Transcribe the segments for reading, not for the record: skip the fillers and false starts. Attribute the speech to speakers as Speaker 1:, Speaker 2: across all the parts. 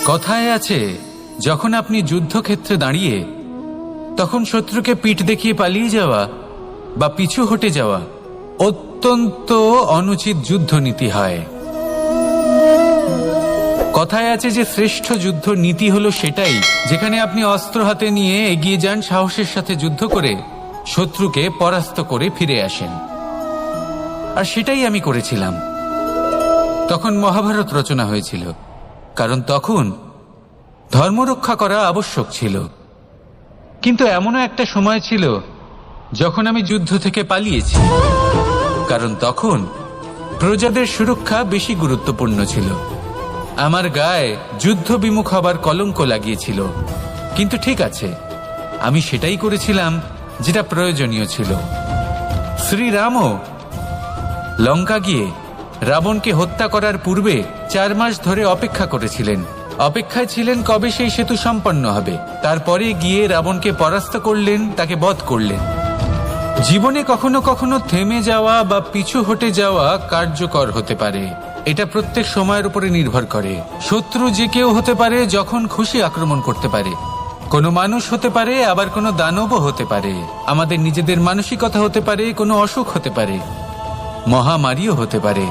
Speaker 1: কথায় আছে, যখন আপনি যুদ্ধক্ষেত্রে দাঁড়িয়ে তখন শত্রুকে পিঠ দেখিয়ে পালিয়ে যাওয়া বা পিছু হটে যাওয়া অত্যন্ত অনুচিত যুদ্ধনীতি হয়। কথায় আছে যে শ্রেষ্ঠ যুদ্ধ নীতি হলো সেটাই যেখানে আপনি অস্ত্র হাতে নিয়ে এগিয়ে যান, সাহসের সাথে যুদ্ধ করে শত্রুকে পরাস্ত করে ফিরে আসেন। আর সেটাই আমি করেছিলাম। তখন মহাভারত রচনা হয়েছিল, কারণ তখন ধর্মরক্ষা করা আবশ্যক ছিল। কিন্তু এমনও একটা সময় ছিল যখন আমি যুদ্ধ থেকে পালিয়েছি, কারণ তখন প্রজাদের সুরক্ষা বেশি গুরুত্বপূর্ণ ছিল। আমার গায়ে যুদ্ধ বিমুখ হবার কলঙ্ক লাগিয়েছিল। কিন্তু ঠিক আছে, আমি সেটাই করেছিলাম যেটা প্রয়োজনীয় ছিল। শ্রীরামও লঙ্কা গিয়ে রাবণকে হত্যা করার পূর্বে 4 মাস ধরে অপেক্ষা করেছিলেন। অপেক্ষায় ছিলেন কবে সেই সেতু সম্পন্ন হবে। তারপরে গিয়ে রাবণকে পরাস্ত করলেন, তাকে বধ করলেন। জীবনে কখনো কখনো থেমে যাওয়া বা পিছু হটে যাওয়া কার্যকর হতে পারে। এটা প্রত্যেক সময়ের উপরে নির্ভর করে। শত্রু যে কেউ হতে পারে, যখন খুশি আক্রমণ করতে পারে। কোনো মানুষ হতে পারে, আবার কোনো দানবও হতে পারে। আমাদের নিজেদের মানসিকতা হতে পারে, কোনো অসুখ হতে পারে, মহামারীও হতে পারে।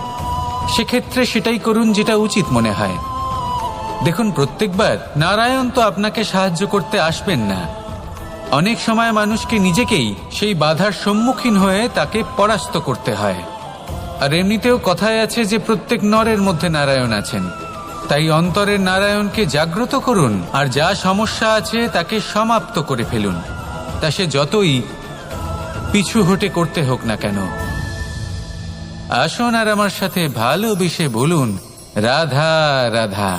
Speaker 1: সেক্ষেত্রে সেটাই করুন যেটা উচিত মনে হয়। দেখুন, প্রত্যেকবার নারায়ণ তো আপনাকে সাহায্য করতে আসবেন না। অনেক সময় মানুষকে নিজেকেই সেই বাধার সম্মুখীন হয়ে তাকে পরাস্ত করতে হয়। আর এমনিতেও কথায় আছে যে প্রত্যেক নরের মধ্যে নারায়ণ আছেন। তাই অন্তরের নারায়ণকে জাগ্রত করুন, আর যা সমস্যা আছে তাকে সমাপ্ত করে ফেলুন, তা সে যতই পিছু হটে করতে হোক না কেন। আসুন আর আমার সাথে ভালোবেসে বলুন, রাধা রাধা।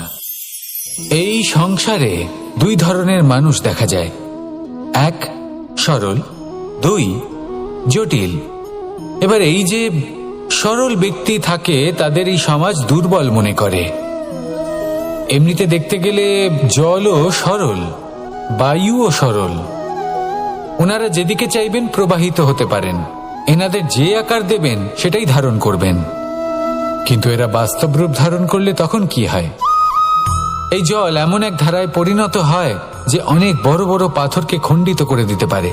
Speaker 1: এই সংসারে 2 ধরনের মানুষ দেখা যায়, 1 সরল, 2 জটিল। এবার এই যে সরল ব্যক্তি থাকে, তাদের এই সমাজ দুর্বল মনে করে। এমনিতে দেখতে গেলে জলও সরল, বায়ুও সরল। ওনারা যেদিকে চাইবেন প্রবাহিত হতে পারেন। এনাদের যে আকার দেবেন সেটাই ধারণ করবেন। কিন্তু এরা বাস্তব রূপ ধারণ করলে তখন কি হয়? এই জল এমন এক ধারায় পরিণত হয় যে অনেক বড় বড় পাথরকে খণ্ডিত করে দিতে পারে।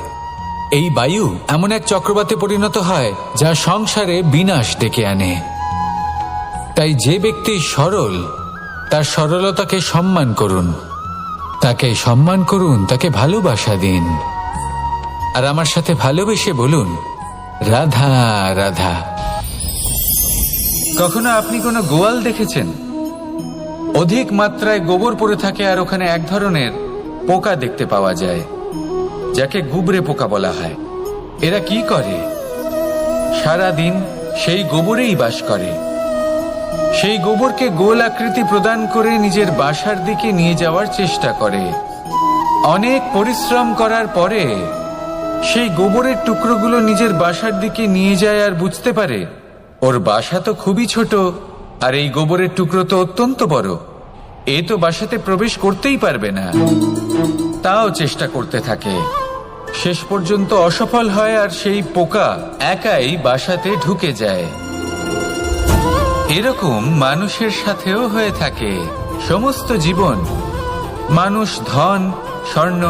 Speaker 1: এই বায়ু এমন এক চক্রবাতে পরিণত হয় যা সংসারে বিনাশ ডেকে আনে। তাই যে ব্যক্তি সরল, তার সরলতাকে সম্মান করুন, তাকে সম্মান করুন, তাকে ভালোবাসা দিন। আর আমার সাথে ভালোবেসে বলুন, রাধা রাধা। কখনো আপনি কোনো গোয়াল দেখেছেন? অধিক মাত্রায় গোবর পড়ে থাকে, আর ওখানে এক ধরনের পোকা দেখতে পাওয়া যায় যাকে গুবরে পোকা বলা হয়। এরা কি করে? সারাদিন সেই গোবরেই বাস করে। সেই গোবরকে গোল আকৃতি প্রদান করে নিজের বাসার দিকে নিয়ে যাওয়ার চেষ্টা করে। অনেক পরিশ্রম করার পরে সেই গোবরের টুকরোগুলো নিজের বাসার দিকে নিয়ে যায়, আর বুঝতে পারে ওর বাসা তো খুবই ছোট, আর এই গোবরের টুকরো তো অত্যন্ত বড়। এ তো বাসাতে প্রবেশ করতেই পারবে না। তাও চেষ্টা করতে থাকে, শেষ পর্যন্ত অসফল হয়, আর সেই পোকা একাই বাসাতে ঢুকে যায়। এরকম মানুষের সাথেও হয়ে থাকে সমস্ত জীবন। মানুষ ধন, স্বর্ণ,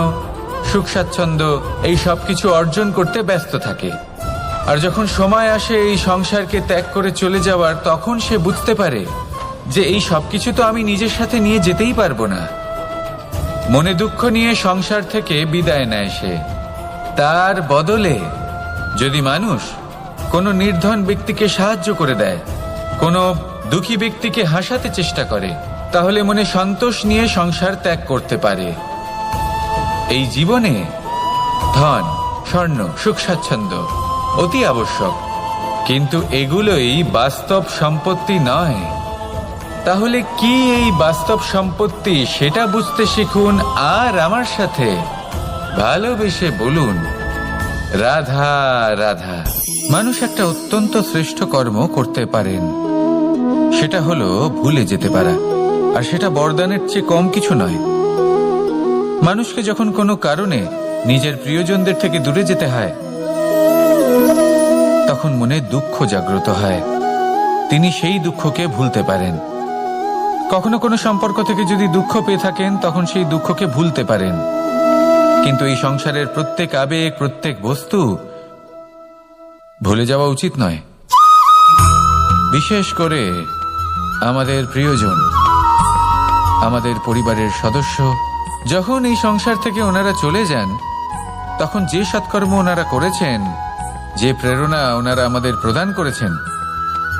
Speaker 1: সুখ স্বাচ্ছন্দ্য এই সব কিছু অর্জন করতে ব্যস্ত থাকে। আর যখন সময় আসে এই সংসারকে ত্যাগ করে চলে যাওয়ার, তখন সে বুঝতে পারে যে এই সব কিছু তো আমি নিজের সাথে নিয়ে যেতেই পারবো না। মনে দুঃখ নিয়ে সংসার থেকে বিদায় নেয় সে। তার বদলে যদি মানুষ কোনো নির্ধন ব্যক্তিকে সাহায্য করে দেয়, কোনো দুঃখী ব্যক্তিকে হাসাতে চেষ্টা করে, তাহলে মনে সন্তোষ নিয়ে সংসার ত্যাগ করতে পারে। এই জীবনে ধন, স্বর্ণ, সুখ স্বাচ্ছন্দ্য অতি আবশ্যক, কিন্তু এগুলোই বাস্তব সম্পত্তি নয়। তাহলে কি এই বাস্তব সম্পত্তি, সেটা বুঝতে শিখুন, আর আমার সাথে ভালোবেসে বলুন, রাধা রাধা। মানুষ একটা অত্যন্ত শ্রেষ্ঠ কর্ম করতে পারেন, সেটা হলো ভুলে যেতে পারা। আর সেটা বরদানের চেয়ে কম কিছু নয়। মানুষকে যখন কোনো কারণে নিজের প্রিয়জনদের থেকে দূরে যেতে হয়, তখন মনে দুঃখ জাগ্রত হয়। তিনি সেই দুঃখকে ভুলতে পারেন। কখনো কোনো সম্পর্ক থেকে যদি দুঃখ পেয়ে থাকেন তখন সেই দুঃখকে ভুলতে পারেন, কিন্তু এই সংসারের প্রত্যেক আবেগ, প্রত্যেক বস্তু ভুলে যাওয়া উচিত নয়। বিশেষ করে আমাদের প্রিয়জন, আমাদের পরিবারের সদস্য, যখন এই সংসার থেকে ওনারা চলে যান তখন যে সৎকর্ম ওনারা করেছেন, যে প্রেরণা ওনারা আমাদের প্রদান করেছেন,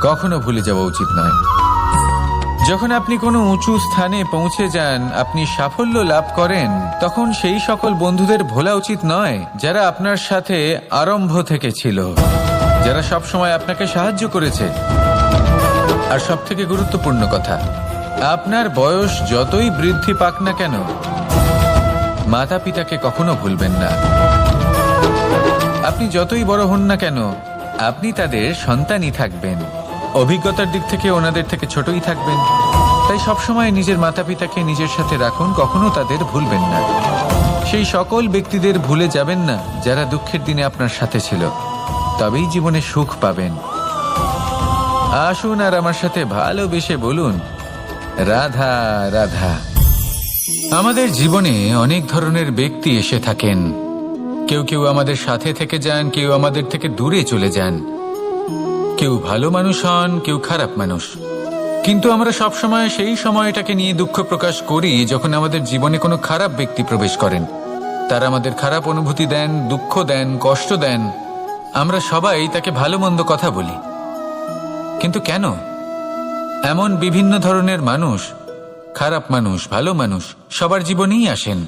Speaker 1: কখনো ভুলে যাওয়া উচিত নয়। যখন আপনি কোনো উঁচু স্থানে পৌঁছে যান, আপনি সাফল্য লাভ করেন, তখন সেই সকল বন্ধুদের ভোলা উচিত নয় যারা আপনার সাথে আরম্ভ থেকে ছিল, যারা সব সময় আপনাকে সাহায্য করেছে। আর সবথেকে গুরুত্বপূর্ণ কথা, আপনার বয়স যতই বৃদ্ধি পাক না কেন, মাতা পিতাকে কখনো ভুলবেন না। আপনি যতই বড় হন না কেন, আপনি তাদের সন্তানই থাকবেন, অভিজ্ঞতার দিক থেকে ওনাদের থেকে ছোটই থাকবেন। তাই সবসময় নিজের মাতা পিতাকে নিজের সাথে রাখুন, কখনো তাদের ভুলবেন না। সেই সকল ব্যক্তিদের ভুলে যাবেন না যারা দুঃখের দিনে আপনার সাথে ছিল, তবেই জীবনে সুখ পাবেন। আসুন আর আমার সাথে ভালোবেসে বলুন, রাধা রাধা। আমাদের জীবনে অনেক ধরনের ব্যক্তি এসে থাকেন। কেউ কেউ আমাদের সাথে থেকে যান, কেউ আমাদের থেকে দূরে চলে যান। কেউ ভালো মানুষ হন, কেউ খারাপ মানুষ। কিন্তু আমরা সবসময় সেই সময়টাকে নিয়ে দুঃখ প্রকাশ করি যখন আমাদের জীবনে কোনো খারাপ ব্যক্তি প্রবেশ করেন। তারা আমাদের খারাপ অনুভূতি দেন, দুঃখ দেন, কষ্ট দেন। আমরা সবাই তাকে ভালো মন্দ কথা বলি। কিন্তু কেন? এমন বিভিন্ন ধরনের মানুষ, খারাপ মানুষ, ভালো মানুষ, সবার জীবনেই আসেন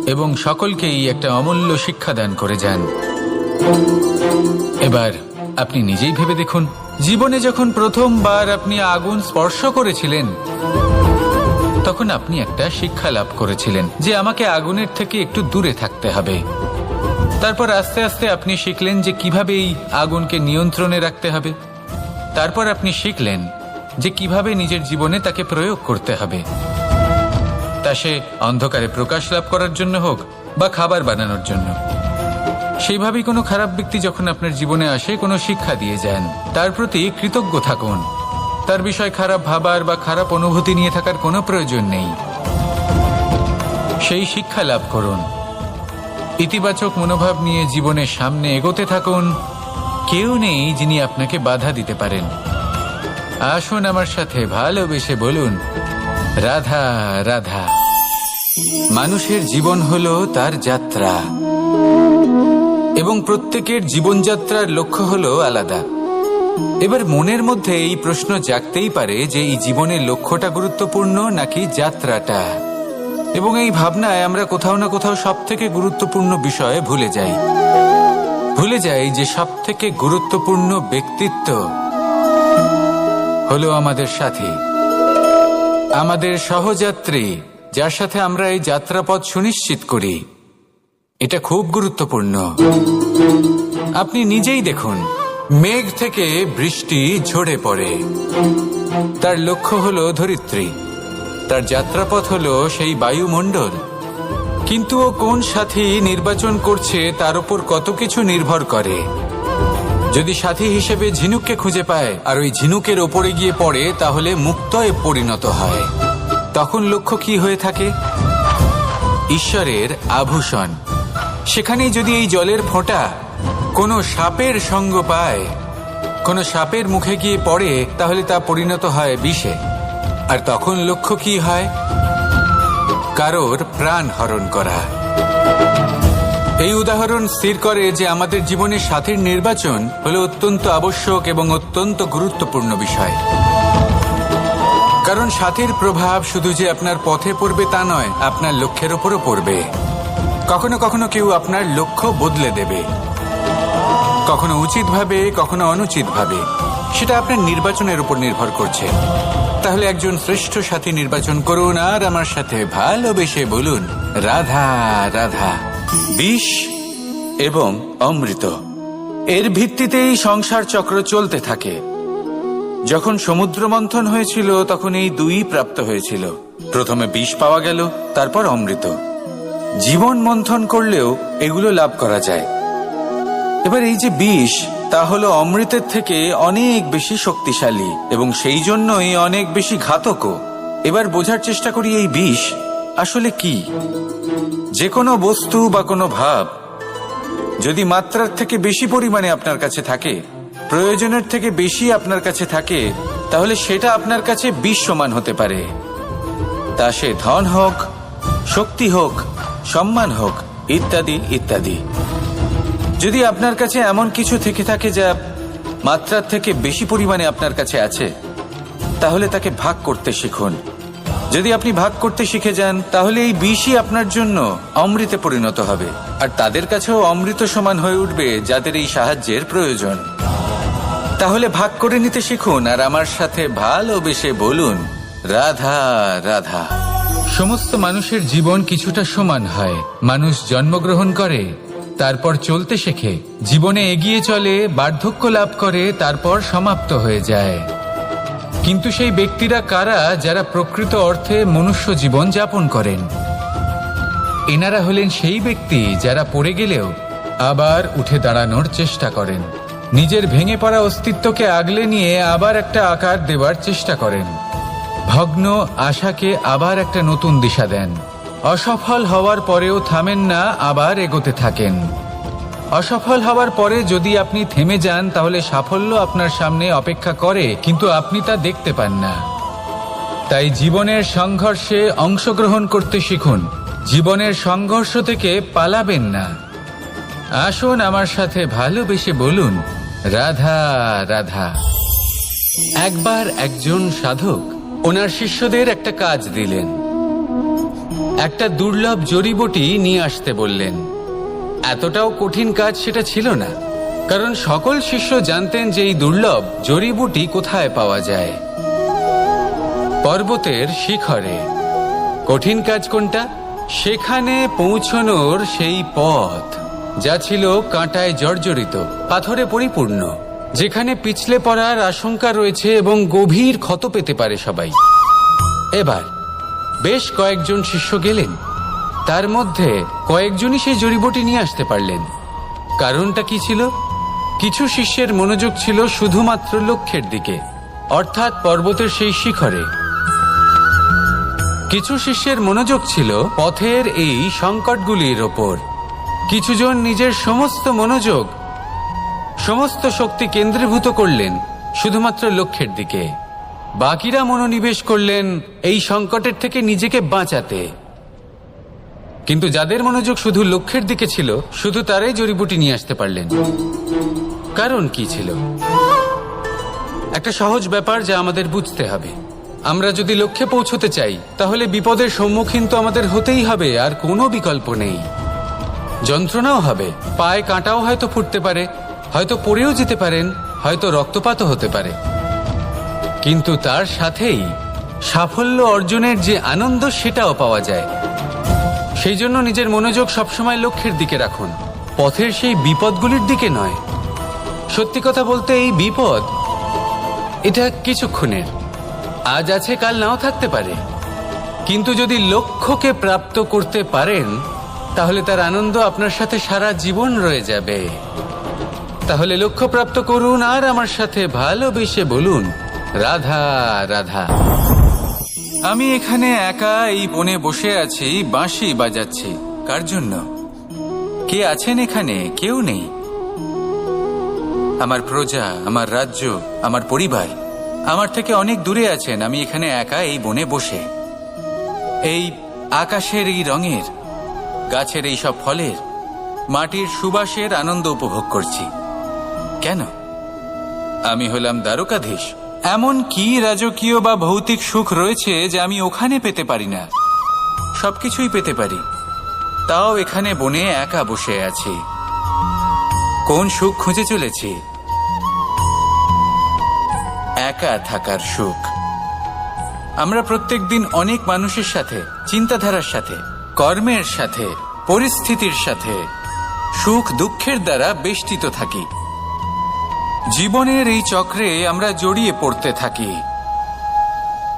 Speaker 1: এবং সকলকেই একটা অমূল্য শিক্ষা দান করে যান। এবার আপনি নিজেই ভেবে দেখুন, জীবনে যখন প্রথমবার আপনি আগুন স্পর্শ করেছিলেন, তখন আপনি একটা শিক্ষা লাভ করেছিলেন যে আমাকে আগুনের থেকে একটু দূরে থাকতে হবে। তারপর আস্তে আস্তে আপনি শিখলেন যে কিভাবে এই আগুনকে নিয়ন্ত্রণে রাখতে হবে। তারপর আপনি শিখলেন যে কিভাবে নিজের জীবনে তাকে প্রয়োগ করতে হবে, তা সে অন্ধকারে প্রকাশ লাভ করার জন্য হোক বা খাবার বানানোর জন্য। সেইভাবেই কোনো খারাপ ব্যক্তি যখন আপনার জীবনে আসে, কোনো শিক্ষা দিয়ে যান, তার প্রতি কৃতজ্ঞ থাকুন। তার বিষয় খারাপ ভাবার বা খারাপ অনুভূতি নিয়ে থাকার কোনো প্রয়োজন নেই। সেই শিক্ষা লাভ করুন, ইতিবাচক মনোভাব নিয়ে জীবনের সামনে এগোতে থাকুন। কেউ নেই যিনি আপনাকে বাধা দিতে পারেন। আসুন আমার সাথে ভালোবেসে বলুন, রাধা রাধা। মানুষের জীবন হলো তার যাত্রা এবং প্রত্যেকের জীবনযাত্রার লক্ষ্য হলো আলাদা। এবার মনের মধ্যে এই প্রশ্ন জাগতেই পারে যে এই জীবনের লক্ষ্যটা গুরুত্বপূর্ণ নাকি যাত্রাটা। এবং এই ভাবনায় আমরা কোথাও না কোথাও সব থেকে গুরুত্বপূর্ণ বিষয়ে ভুলে যাই। ভুলে যাই যে সব থেকে গুরুত্বপূর্ণ ব্যক্তিত্ব হলো আমাদের সাথী, আমাদের সহযাত্রী, যার সাথে আমরা এই যাত্রাপথ সুনিশ্চিত করি। এটা খুব গুরুত্বপূর্ণ। আপনি নিজেই দেখুন, মেঘ থেকে বৃষ্টি ঝরে পড়ে। তার লক্ষ্য হলো ধরিত্রী, তার যাত্রাপথ হলো সেই বায়ুমণ্ডল। কিন্তু ও কোন সাথী নির্বাচন করছে তার উপর কত কিছু নির্ভর করে। যদি সাথী হিসেবে ঝিনুককে খুঁজে পায় আর ওই ঝিনুকের ওপরে গিয়ে পড়ে, তাহলে মুক্তয়ে পরিণত হয়। তখন লক্ষ্য কি হয়ে থাকে? ঈশ্বরের আভূষণ। সেখানেই যদি এই জলের ফোঁটা কোনো সাপের সঙ্গ পায়, কোনো সাপের মুখে গিয়ে পড়ে, তাহলে তা পরিণত হয় বিষে। আর তখন লক্ষ্য কি হয়? কারোর প্রাণ হরণ করা। এই উদাহরণ স্থির করে যে আমাদের জীবনে সাথীর নির্বাচন হলো অত্যন্ত আবশ্যক এবং অত্যন্ত গুরুত্বপূর্ণ বিষয়। কারণ সাথীর প্রভাব শুধু যে আপনার পথে পড়বে তা নয়, আপনার লক্ষ্যের ওপরও পড়বে। কখনো কখনো কেউ আপনার লক্ষ্য বদলে দেবে, কখনো উচিতভাবে, কখনো অনুচিতভাবে। সেটা আপনার নির্বাচনের উপর নির্ভর করছে। তাহলে একজন শ্রেষ্ঠ সাথী নির্বাচন করুন আর আমার সাথে ভালোবেসে বলুন, রাধা রাধা। বিষ এবং অমৃত, এর ভিত্তিতেই সংসার চক্র চলতে থাকে। যখন সমুদ্র মন্থন হয়েছিল তখন এই দুই প্রাপ্ত হয়েছিল। প্রথমে বিষ পাওয়া গেল, তারপর অমৃত। জীবন মন্থন করলেও এগুলো লাভ করা যায়। এবার এই যে বিষ, তা হলো অমৃতের থেকে অনেক বেশি শক্তিশালী এবং সেই জন্যই অনেক বেশি ঘাতকও। এবার বোঝার চেষ্টা করি এই বিষ আসলে কি। যে কোনো বস্তু বা কোনো ভাব যদি মাত্রার থেকে বেশি পরিমাণে আপনার কাছে থাকে, প্রয়োজনের থেকে বেশি আপনার কাছে থাকে, তাহলে সেটা আপনার কাছে বিষ সমান হতে পারে। তা সে ধন হোক, শক্তি হোক, সম্মান হোক, ইত্যাদি ইত্যাদি। যদি আপনার কাছে এমন কিছু থেকে থাকে যা মাত্রার থেকে বেশি পরিমাণে আপনার কাছে আছে, তাহলে তাকে ভাগ করতে শিখুন। যদি আপনি ভাগ করতে শিখে যান, তাহলে এই বিষই আপনার জন্য অমৃতে পরিণত হবে, আর তাদের কাছেও অমৃত সমান হয়ে উঠবে যাদের এই সাহায্যের প্রয়োজন। তাহলে ভাগ করে নিতে শিখুন আর আমার সাথে ভালোবেসে বলুন, রাধা রাধা। সমস্ত মানুষের জীবন কিছুটা সমান হয়। মানুষ জন্মগ্রহণ করে, তারপর চলতে শেখে, জীবনে এগিয়ে চলে, বার্ধক্য লাভ করে, তারপর সমাপ্ত হয়ে যায়। কিন্তু সেই ব্যক্তিরা কারা যারা প্রকৃত অর্থে মনুষ্য জীবন যাপন করেন? এনারা হলেন সেই ব্যক্তি যারা পড়ে গেলেও আবার উঠে দাঁড়ানোর চেষ্টা করেন, নিজের ভেঙে পড়া অস্তিত্বকে আগলে নিয়ে আবার একটা আকার দেবার চেষ্টা করেন, ভগ্ন আশাকে আবার একটা নতুন দিশা দেন। অসফল হওয়ার পরেও থামেন না, আবার এগোতে থাকেন। অসফল হওয়ার পরে যদি আপনি থেমে যান, তাহলে সাফল্য আপনার সামনে অপেক্ষা করে, কিন্তু আপনি তা দেখতে পান না। তাই জীবনের সংঘর্ষে অংশগ্রহণ করতে শিখুন। জীবনের সংঘর্ষ থেকে পালাবেন না। আসুন আমার সাথে ভালোবেসে বলুন, রাধা রাধা। একবার একজন সাধক ওনার শিষ্যদের একটা কাজ দিলেন। একটা দুর্লভ জড়িবুটি নিয়ে আসতে বললেন। এতটাও কঠিন কাজ সেটা ছিল না, কারণ সকল শিষ্য জানতেন যে এই দুর্লভ জড়িবুটি কোথায় পাওয়া যায়। পর্বতের শিখরে। কঠিন কাজ কোনটা? সেখানে পৌঁছনোর সেই পথ, যা ছিল কাঁটায় জর্জরিত, পাথরে পরিপূর্ণ, যেখানে পিছলে পড়ার আশঙ্কা রয়েছে এবং গভীর ক্ষত পেতে পারে সবাই। এবার বেশ কয়েকজন শিষ্য গেলেন, তার মধ্যে কয়েকজনই সেই জড়িবুটি নিয়ে আসতে পারলেন। কারণটা কি ছিল? কিছু শিষ্যের মনোযোগ ছিল শুধুমাত্র লক্ষ্যের দিকে, অর্থাৎ পর্বতের সেই শিখরে। কিছু শিষ্যের মনোযোগ ছিল পথের এই সংকটগুলির ওপর। কিছুজন নিজের সমস্ত মনোযোগ, সমস্ত শক্তি কেন্দ্রীভূত করলেন শুধুমাত্র লক্ষ্যের দিকে। বাকিরা মনোনিবেশ করলেন এই সংকটের থেকে নিজেকে বাঁচাতে। কিন্তু যাদের মনোযোগ শুধু লক্ষ্যের দিকে ছিল, শুধু তারাই জড়িবুটি নিয়ে আসতে পারলেন। কারণ কি ছিল? একটা সহজ ব্যাপার যা আমাদের বুঝতে হবে। আমরা যদি লক্ষ্যে পৌঁছতে চাই, তাহলে বিপদের সম্মুখীন তো আমাদের হতেই হবে, আর কোনো বিকল্প নেই। যন্ত্রণাও হবে, পায়ে কাঁটাও হয়তো ফুটতে পারে, হয়তো পড়েও যেতে পারেন, হয়তো রক্তপাতও হতে পারে। কিন্তু তার সাথেই সাফল্য অর্জনের যে আনন্দ, সেটাও পাওয়া যায়। সেই জন্য নিজের মনোযোগ সবসময় লক্ষ্যের দিকে রাখুন, পথের সেই বিপদগুলির দিকে নয়। সত্যি কথা বলতে, এই বিপদ এটা কিছুক্ষণের, আজ আছে কাল নাও থাকতে পারে। কিন্তু যদি লক্ষ্যকে প্রাপ্ত করতে পারেন, তাহলে তার আনন্দ আপনার সাথে সারা জীবন রয়ে যাবে। তাহলে লক্ষ্য প্রাপ্ত করুন আর আমার সাথে ভালোবেসে বলুন, রাধা রাধা। আমি এখানে একা এই বনে বসে আছি, বাঁশি বাজাচ্ছি। কার জন্য? কে আছেন এখানে? কেউ নেই। আমার প্রজা, আমার রাজ্য, আমার পরিবার আমার থেকে অনেক দূরে আছেন। আমি এখানে একা এই বনে বসে এই আকাশের এই রঙের, গাছের এই সব ফলের, মাটির সুবাসের আনন্দ উপভোগ করছি। কেন? আমি হলাম দ্বারকাধীশ। এমন কি রাজকীয় বা ভৌতিক সুখ রয়েছে যে আমি ওখানে পেতে পারি না? সবকিছুই পেতে পারি, তাও এখানে বনে একা বসে আছি। কোন সুখ খুঁজে চলেছি? একা থাকার সুখ। আমরা প্রত্যেকদিন অনেক মানুষের সাথে, চিন্তাধারার সাথে, কর্মের সাথে, পরিস্থিতির সাথে, সুখ দুঃখের দ্বারা বেষ্টিত থাকি। জীবনের এই চক্রে আমরা জড়িয়ে পড়তে থাকি।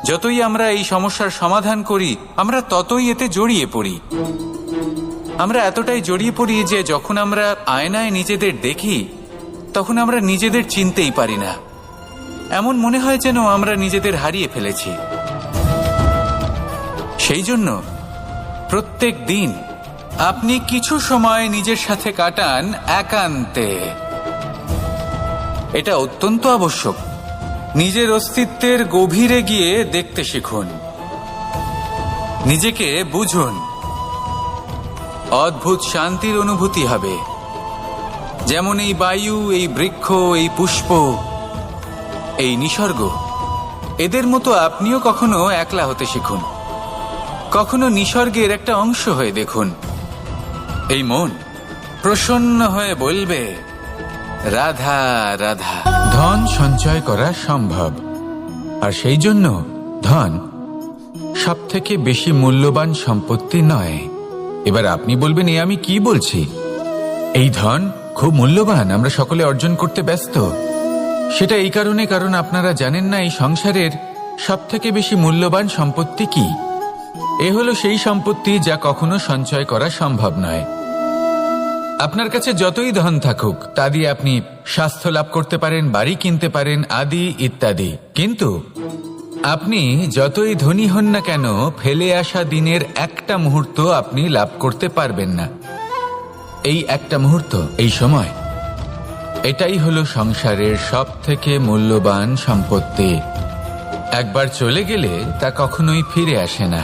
Speaker 1: যতই আমরা এই সমস্যার সমাধান করি, আমরা ততই এতে জড়িয়ে পড়ি। আমরা এতটাই জড়িয়ে পড়ি যে যখন আমরা আয়নায় নিজেদের দেখি, তখন আমরা নিজেদের চিনতেই পারি না। এমন মনে হয় যেন আমরা নিজেদের হারিয়ে ফেলেছি। সেই জন্য প্রত্যেক দিন আপনি কিছু সময় নিজের সাথে কাটান একান্তে। এটা অত্যন্ত আবশ্যক। নিজের অস্তিত্বের গভীরে গিয়ে দেখতে শিখুন, নিজেকে বুঝুন। অদ্ভুত শান্তির অনুভূতি হবে। যেমন এই বায়ু, এই বৃক্ষ, এই পুষ্প, এই নিসর্গ, এদের মতো আপনিও কখনো একলা হতে শিখুন। কখনো নিসর্গের একটা অংশ হয়ে দেখুন। এই মন প্রসন্ন হয়ে বলবে, রাধা রাধা। ধন সঞ্চয় করা সম্ভব, আর সেই জন্য ধন সবথেকে বেশি মূল্যবান সম্পত্তি নয়। এবার আপনি বলবেন, এ আমি কি বলছি? এই ধন খুব মূল্যবান, আমরা সকলে অর্জন করতে ব্যস্ত। সেটা এই কারণে, কারণ আপনারা জানেন না এই সংসারের সবথেকে বেশি মূল্যবান সম্পত্তি কি। এ হলো সেই সম্পত্তি যা কখনো সঞ্চয় করা সম্ভব নয়। আপনার কাছে যতই ধন থাকুক, তা দিয়ে আপনি স্বাস্থ্য লাভ করতে পারেন, বাড়ি কিনতে পারেন, আদি ইত্যাদি। কিন্তু আপনি যতই ধনী হন না কেন, ফেলে আসা দিনের একটা মুহূর্ত আপনি লাভ করতে পারবেন না। এই একটা মুহূর্ত, এই সময়, এটাই হলো সংসারের সবথেকে মূল্যবান সম্পত্তি। একবার চলে গেলে তা কখনোই ফিরে আসে না।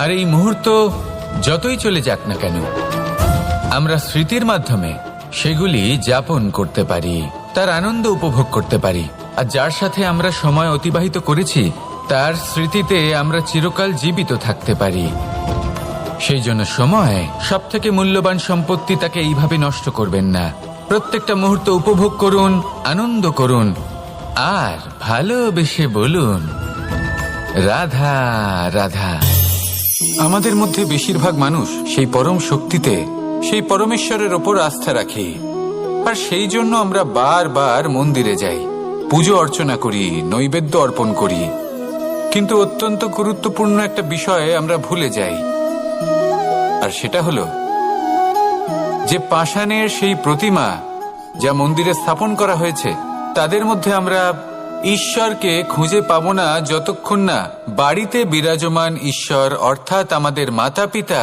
Speaker 1: আর এই মুহূর্ত যতই চলে যাক না কেন, আমরা স্মৃতির মাধ্যমে সেগুলি যাপন করতে পারি, তার আনন্দ উপভোগ করতে পারি। আর যার সাথে আমরা সময় অতিবাহিত করেছি, তার স্মৃতিতে আমরা চিরকাল জীবিত থাকতে পারি। সেই জন্য সময় সবথেকে মূল্যবান সম্পত্তি, তাকে এইভাবে নষ্ট করবেন না। প্রত্যেকটা মুহূর্ত উপভোগ করুন, আনন্দ করুন, আর ভালোবেসে বলুন, রাধা রাধা। আমাদের মধ্যে বেশিরভাগ মানুষ সেই পরম শক্তিতে, সেই পরমেশ্বরের ওপর আস্থা রাখি, আর সেই জন্য আমরা বারবার মন্দিরে যাই, পুজো অর্চনা করি, নৈবেদ্য অর্পণ করি। কিন্তু অত্যন্ত গুরুত্বপূর্ণ একটা বিষয়ে আমরা ভুলে যাই, আর সেটা হলো যে পাষাণের সেই প্রতিমা যা মন্দিরে স্থাপন করা হয়েছে, তাদের মধ্যে আমরা ঈশ্বরকে খুঁজে পাবো না যতক্ষণ না বাড়িতে বিরাজমান ঈশ্বর, অর্থাৎ আমাদের মাতা পিতা,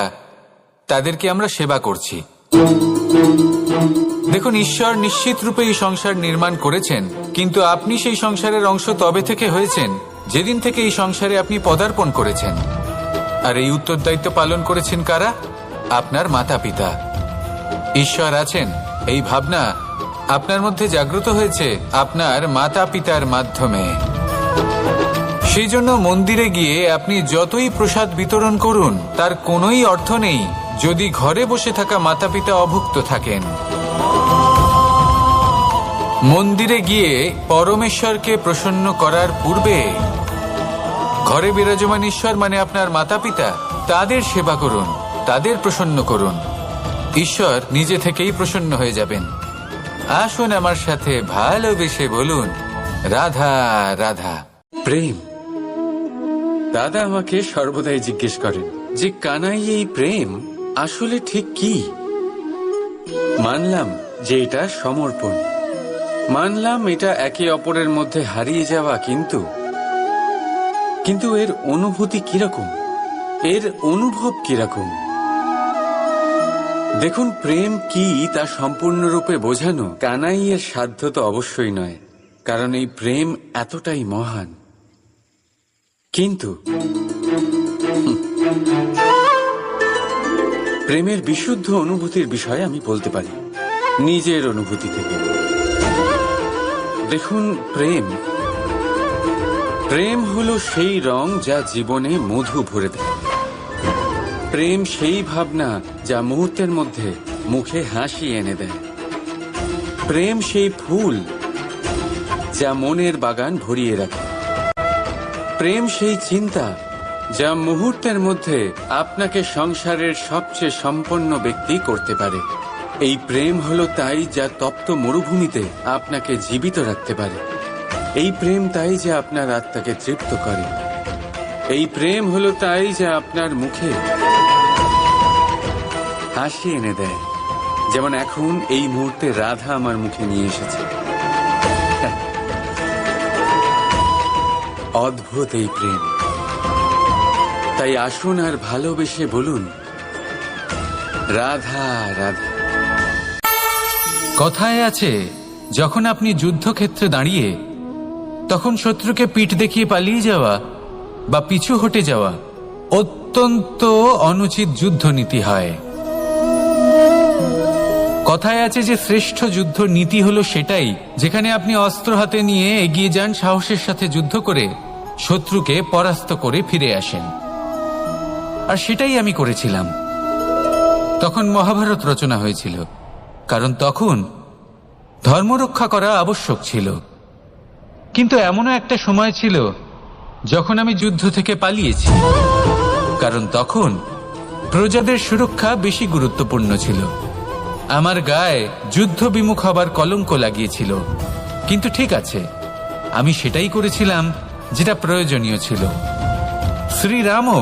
Speaker 1: তাদেরকে আমরা সেবা করছি। দেখুন, ঈশ্বর নিশ্চিত রূপে এই সংসার নির্মাণ করেছেন, কিন্তু আপনি সেই সংসারের অংশ তবে থেকে হয়েছেন যেদিন থেকে এই সংসারে আপনি পদার্পণ করেছেন। আর এই উত্তরদায়িত্ব পালন করেছেন কারা? আপনার মাতা পিতা। ঈশ্বর আছেন, এই ভাবনা আপনার মধ্যে জাগ্রত হয়েছে আপনার মাতা পিতার মাধ্যমে। সেই জন্য মন্দিরে গিয়ে আপনি যতই প্রসাদ বিতরণ করুন, তার কোনোই অর্থ নেই যদি ঘরে বসে থাকা মাতা পিতা অভুক্ত থাকেন। মন্দিরে গিয়ে পরমেশ্বরকে প্রসন্ন করার পূর্বে ঘরে বিরাজমান ঈশ্বর, মানে আপনার মাতা পিতা, তাদের সেবা করুন, তাদের প্রসন্ন করুন। ঈশ্বর নিজে থেকেই প্রসন্ন হয়ে যাবেন। আসুন আমার সাথে ভালোবেসে বলুন, রাধা রাধা। প্রেম। দাদা আমাকে সর্বদাই জিজ্ঞেস করেন যে, কানাই, এই প্রেম আসলে ঠিক কি? মানলাম যে এটা সমর্পণ, মানলাম এটা একে অপরের মধ্যে হারিয়ে যাওয়া, কিন্তু এর অনুভূতি কিরকম, এর অনুভব কিরকম? দেখুন, প্রেম কি তা সম্পূর্ণরূপে বোঝানো কানাইয়ের সাধ্য তো অবশ্যই নয়, কারণ এই প্রেম এতটাই মহান। কিন্তু প্রেমের বিশুদ্ধ অনুভূতির বিষয়ে আমি বলতে পারি নিজের অনুভূতি থেকে। দেখুন, প্রেম হলো সেই রং যা জীবনে মধু ভরে দেয়। প্রেম সেই ভাবনা যা মুহূর্তের মধ্যে মুখে হাসি এনে দেয়। প্রেম সেই ফুল যা মনের বাগান ভরিয়ে রাখে। প্রেম সেই চিন্তা যা মুহূর্তের মধ্যে আপনাকে সংসারের সবচেয়ে সম্পন্ন ব্যক্তি করতে পারে। এই প্রেম হলো তাই যা তপ্ত মরুভূমিতে আপনাকে জীবিত রাখতে পারে। এই প্রেম তাই যা আপনার আত্মাকে তৃপ্ত করে। এই প্রেম হলো তাই যা আপনার মুখে হাসি এনে দেয়।
Speaker 2: যেমন এখন এই মুহূর্তে রাধা আমার মুখে নিয়ে এসেছে। অদ্ভুত এই প্রেম। তাই আসুন আর ভালোবেসে বলুন, রাধা রাধা।
Speaker 1: কথায় আছে, যখন আপনি যুদ্ধক্ষেত্রে দাঁড়িয়ে তখন শত্রুকে পিঠ দেখিয়ে পালিয়ে যাওয়া বা পিছু হটে যাওয়া অত্যন্ত অনুচিত যুদ্ধনীতি হয়। কথায় আছে যে শ্রেষ্ঠ যুদ্ধ নীতি হলো সেটাই যেখানে আপনি অস্ত্র হাতে নিয়ে এগিয়ে যান, সাহসের সাথে যুদ্ধ করে শত্রুকে পরাস্ত করে ফিরে আসেন। আর সেটাই আমি করেছিলাম। তখন মহাভারত রচনা হয়েছিল, কারণ তখন ধর্মরক্ষা করা আবশ্যক ছিল। কিন্তু এমনও একটা সময় ছিল যখন আমি যুদ্ধ থেকে পালিয়েছি, কারণ তখন প্রজাদের সুরক্ষা বেশি গুরুত্বপূর্ণ ছিল। আমার গায়ে যুদ্ধ বিমুখ হবার কলঙ্ক লাগিয়েছিল। কিন্তু ঠিক আছে, আমি সেটাই করেছিলাম যেটা প্রয়োজনীয় ছিল। শ্রীরামও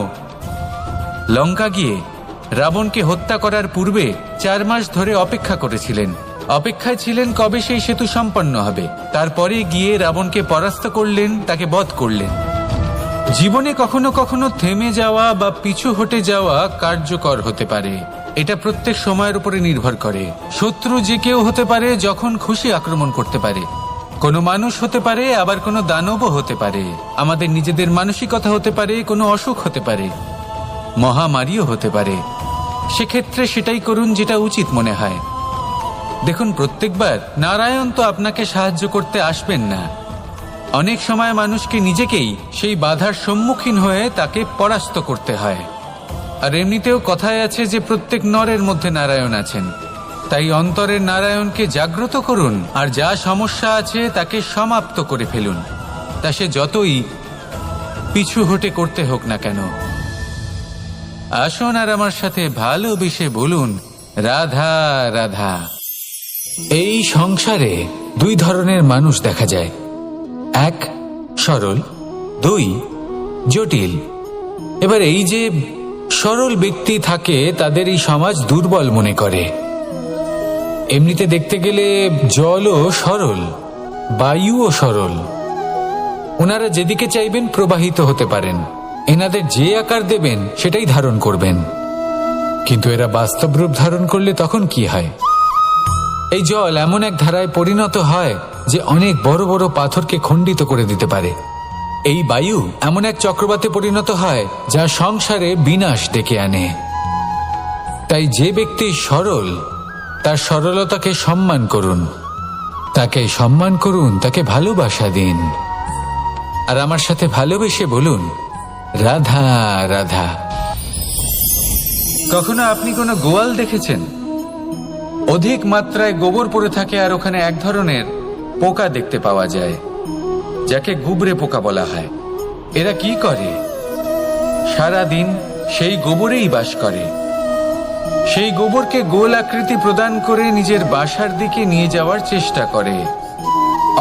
Speaker 1: লঙ্কা গিয়ে রাবণকে হত্যা করার পূর্বে 4 মাস ধরে অপেক্ষা করেছিলেন। অপেক্ষায় ছিলেন কবে সেই সেতু সম্পন্ন হবে। তারপরে গিয়ে রাবণকে পরাস্ত করলেন, তাকে বধ করলেন। জীবনে কখনো কখনো থেমে যাওয়া বা পিছু হটে যাওয়া কার্যকর হতে পারে। এটা প্রত্যেক সময়ের উপরে নির্ভর করে। শত্রু যে কেউ হতে পারে, যখন খুশি আক্রমণ করতে পারে। কোনো মানুষ হতে পারে, আবার কোনো দানবও হতে পারে। আমাদের নিজেদের মানসিকতা হতে পারে, কোনো অসুখ হতে পারে, মহামারীও হতে পারে। সেক্ষেত্রে সেটাই করুন যেটা উচিত মনে হয়। দেখুন, প্রত্যেকবার নারায়ণ তো আপনাকে সাহায্য করতে আসবেন না। অনেক সময় মানুষকে নিজেকেই সেই বাধার সম্মুখীন হয়ে তাকে পরাস্ত করতে হয়। আর এমনিতেও কথায় আছে যে প্রত্যেক নরের মধ্যে নারায়ণ আছেন। তাই অন্তরের নারায়ণকে জাগ্রত করুন, আর যা সমস্যা আছে তাকে সমাপ্ত করে ফেলুন, তা সে যতই পিছু হটে করতে হোক না কেন। আসুন আর আমার সাথে ভালোবেসে বলুন, রাধা রাধা। এই সংসারে 2 ধরনের মানুষ দেখা যায়, 1 সরল, 2 জটিল। এবার এই যে সরল ব্যক্তি থাকে, তাদের এই সমাজ দুর্বল মনে করে। এমনিতে দেখতে গেলে জলও সরল, বায়ুও সরল। ওনারা যেদিকে চাইবেন প্রবাহিত হতে পারেন। এনাদের যে আকার দেবেন সেটাই ধারণ করবেন। কিন্তু এরা বাস্তব রূপ ধারণ করলে তখন কি হয়? এই জল এমন এক ধারায় পরিণত হয় যে অনেক বড় বড় পাথরকে খণ্ডিত করে দিতে পারে। এই বায়ু এমন এক চক্রবাতে পরিণত হয় যা সংসারে বিনাশ ডেকে আনে। তাই যে ব্যক্তি সরল, তার সরলতাকে সম্মান করুন, তাকে সম্মান করুন, তাকে ভালোবাসা দিন। আর আমার সাথে ভালোবেসে বলুন, রাধা রাধা। কখনো আপনি কোনো গোয়াল দেখেছেন? অধিক মাত্রায় গোবর পড়ে থাকে, আর ওখানে এক ধরনের পোকা দেখতে পাওয়া যায় যাকে গুবরে পোকা বলা হয়। এরা কি করে? সারাদিন সেই গোবরেই বাস করে। সেই গোবরকে গোল আকৃতি প্রদান করে নিজের বাসার দিকে নিয়ে যাওয়ার চেষ্টা করে।